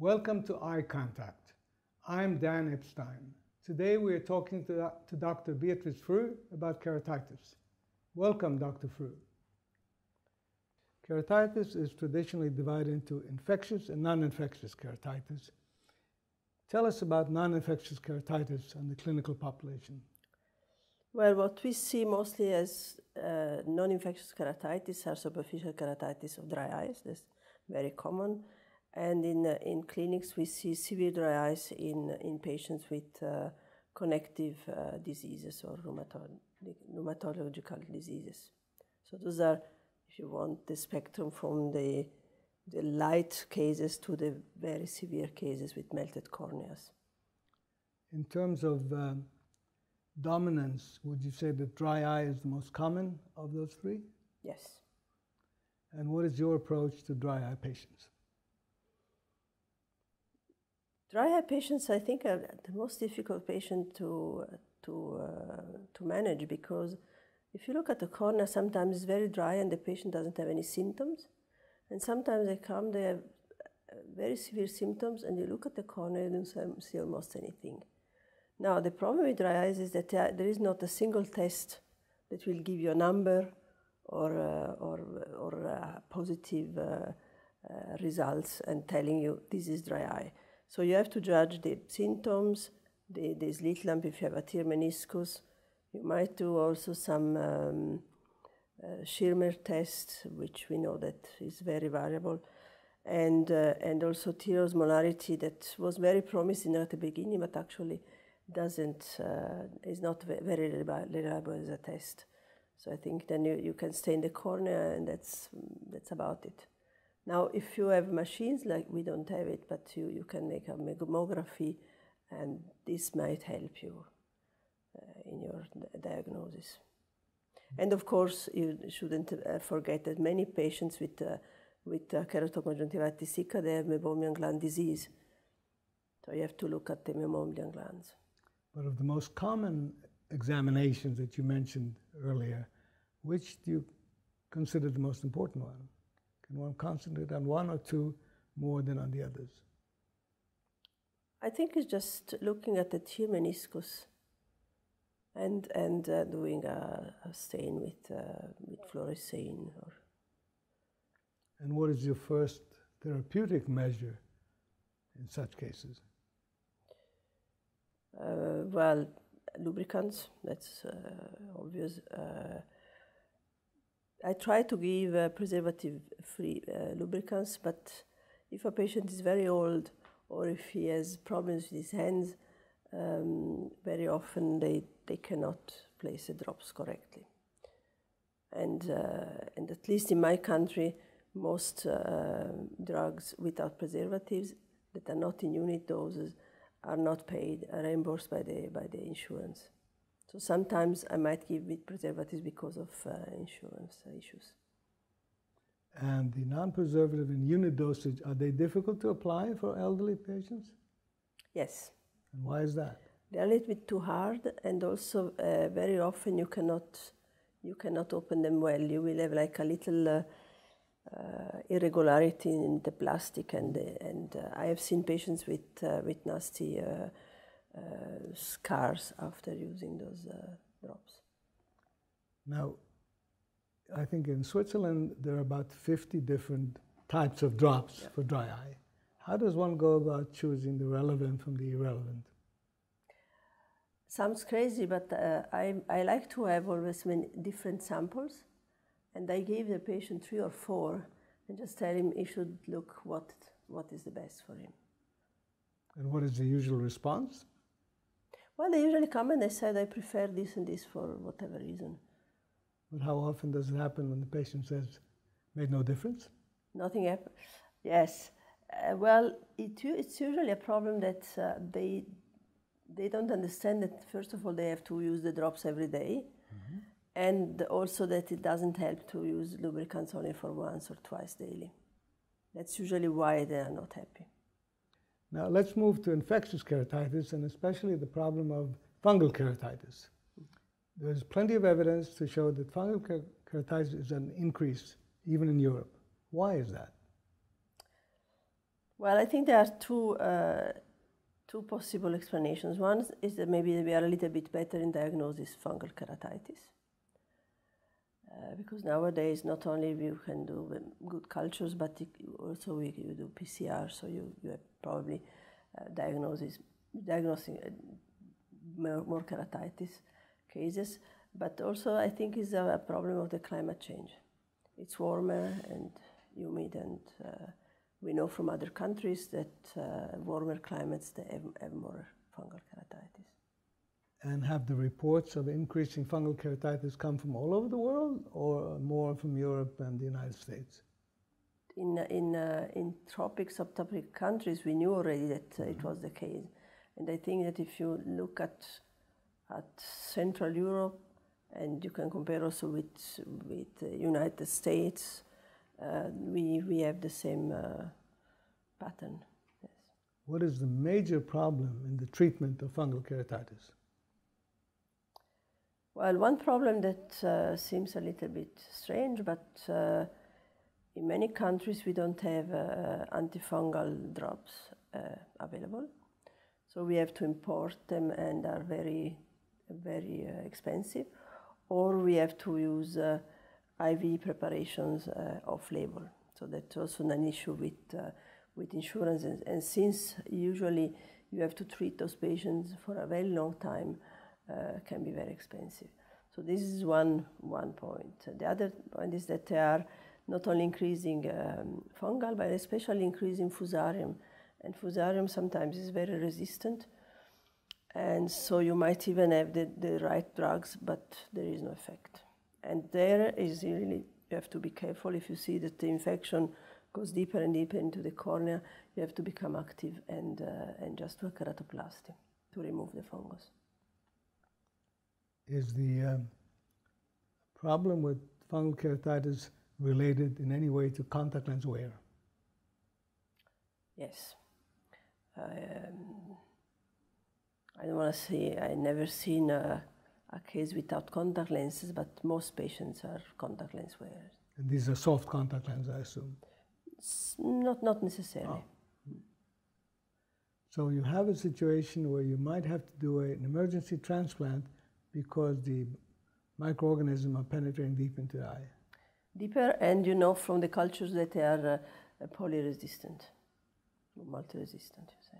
Welcome to Eye Contact. I'm Dan Epstein. Today we are talking to Dr. Beatrice Früh about keratitis. Welcome, Dr. Früh. Keratitis is traditionally divided into infectious and non-infectious keratitis. Tell us about non-infectious keratitis and the clinical population. Well, what we see mostly as non-infectious keratitis are superficial keratitis of dry eyes. That's very common. And in clinics, we see severe dry eyes in patients with connective diseases or rheumatological diseases. So those are, if you want, the spectrum from the light cases to the very severe cases with melted corneas. In terms of dominance, would you say that dry eye is the most common of those three? Yes. And what is your approach to dry eye patients? Dry eye patients, I think, are the most difficult patient to manage, because if you look at the cornea, sometimes it's very dry and the patient doesn't have any symptoms. And sometimes they come, they have very severe symptoms, and you look at the cornea and you don't see almost anything. Now, the problem with dry eyes is that there is not a single test that will give you a number or positive results and telling you this is dry eye. So you have to judge the symptoms, the slit lamp if you have a tear meniscus. You might do also some Schirmer test, which we know that is very variable, and also tear osmolarity that was very promising at the beginning, but actually is not very reliable as a test. So I think then you can stain the cornea, and that's about it. Now, if you have machines, like we don't have it, but you can make a mammography, and this might help you in your diagnosis. And of course, you shouldn't forget that many patients with keratoconjunctivitis sicca, they have meibomian gland disease. So you have to look at the meibomian glands. But of the most common examinations that you mentioned earlier, which do you consider the most important one? Can one concentrate on one or two more than on the others? I think it's just looking at the tear meniscus and doing a stain with fluorescein. And what is your first therapeutic measure in such cases? Well, lubricants, that's obvious. I try to give preservative-free lubricants, but if a patient is very old or if he has problems with his hands, very often they cannot place the drops correctly. And at least in my country, most drugs without preservatives that are not in unit doses are not paid, are reimbursed by the insurance. So sometimes I might give with preservatives because of insurance issues. And the non-preservative in unit dosage, are they difficult to apply for elderly patients? Yes. And why is that? They're a little bit too hard, and also very often you cannot open them well. You will have like a little irregularity in the plastic, and I have seen patients with nasty scars after using those drops. Now, I think in Switzerland there are about 50 different types of drops for dry eye. How does one go about choosing the relevant from the irrelevant? Sounds crazy, but I like to have always many different samples, and I gave the patient 3 or 4 and just tell him he should look what is the best for him. And what is the usual response? Well, they usually come and they said, I prefer this and this for whatever reason. But how often does it happen when the patient says, made no difference? Nothing happens. Yes. Well, it's usually a problem that they don't understand that, first of all, they have to use the drops every day. Mm-hmm. And also that it doesn't help to use lubricants only for once or twice daily. That's usually why they are not happy. Now let's move to infectious keratitis, and especially the problem of fungal keratitis. There's plenty of evidence to show that fungal keratitis is an increase even in Europe. Why is that? Well, I think there are two possible explanations. One is that maybe we are a little bit better in diagnosis fungal keratitis. Because nowadays not only you can do good cultures, but also you do PCR, so you have probably diagnosing more keratitis cases. But also I think it's a problem of the climate change. It's warmer and humid, and we know from other countries that warmer climates they have more fungal keratitis. And have the reports of increasing fungal keratitis come from all over the world, or more from Europe and the United States? In tropic, subtropic countries, we knew already that it was the case. And I think that if you look at Central Europe, and you can compare also with the United States, we have the same pattern. Yes. What is the major problem in the treatment of fungal keratitis? Well, one problem that seems a little bit strange, but in many countries we don't have antifungal drops available. So we have to import them, and are very, very expensive. Or we have to use IV preparations off-label. So that's also an issue with insurance. And since usually you have to treat those patients for a very long time, can be very expensive. So this is one point. The other point is that they are not only increasing fungal, but especially increasing fusarium. And fusarium sometimes is very resistant. And so you might even have the right drugs, but there is no effect. And there is really, you have to be careful. If you see that the infection goes deeper and deeper into the cornea, you have to become active and just do a keratoplasty to remove the fungus. Is the problem with fungal keratitis related in any way to contact lens wear? Yes. I don't want to say I've never seen a case without contact lenses, but most patients are contact lens wearers. And these are soft contact lenses, I assume? Not necessarily. Oh. So you have a situation where you might have to do an emergency transplant because the microorganisms are penetrating deep into the eye. Deeper, and you know from the cultures that they are polyresistant, multi-resistant, you say.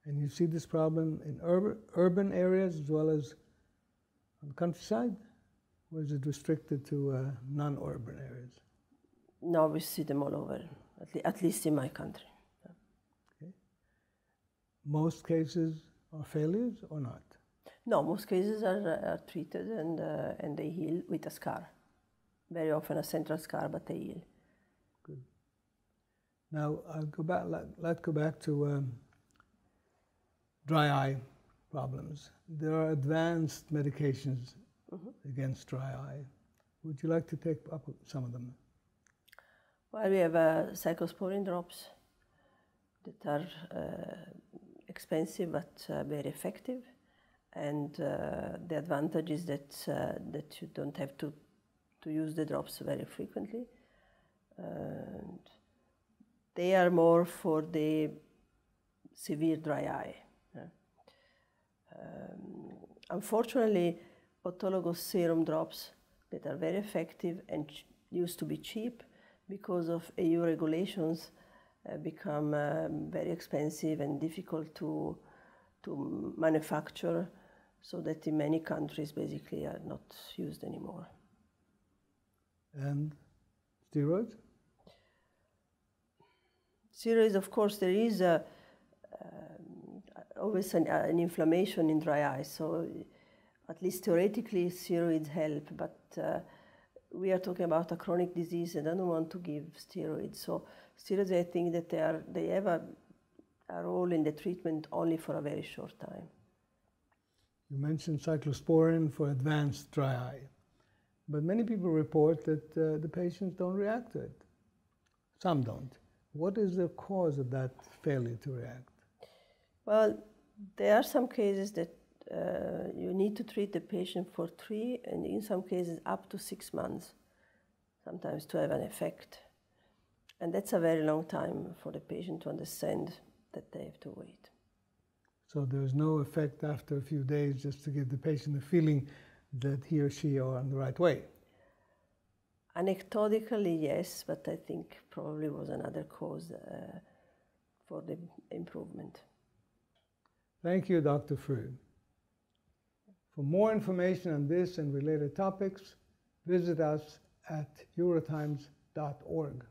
And you see this problem in urban areas as well as on the countryside? Or is it restricted to non-urban areas? No, we see them all over, at least in my country. Okay. Most cases are failures or not? No, most cases are treated and they heal with a scar. Very often a central scar, but they heal. Good. Now, let's go back to dry eye problems. There are advanced medications against dry eye. Would you like to take up some of them? Well, we have cyclosporin drops that are expensive but very effective. And the advantage is that you don't have to use the drops very frequently. And they are more for the severe dry eye. Unfortunately, autologous serum drops that are very effective and used to be cheap because of EU regulations become very expensive and difficult to manufacture, so that in many countries basically are not used anymore. And steroids? Steroids, of course, there is always an inflammation in dry eye, so at least theoretically steroids help, but we are talking about a chronic disease and I don't want to give steroids. So steroids, I think that they have a role in the treatment only for a very short time. You mentioned cyclosporin for advanced dry eye, but many people report that the patients don't react to it. Some don't. What is the cause of that failure to react? Well, there are some cases that you need to treat the patient for 3 and in some cases up to 6 months, sometimes to have an effect. And that's a very long time for the patient to understand that they have to wait. So there's no effect after a few days, just to give the patient a feeling that he or she are on the right way? Anecdotally, yes, but I think probably was another cause for the improvement. Thank you, Dr. Früh. For more information on this and related topics, visit us at eurotimes.org.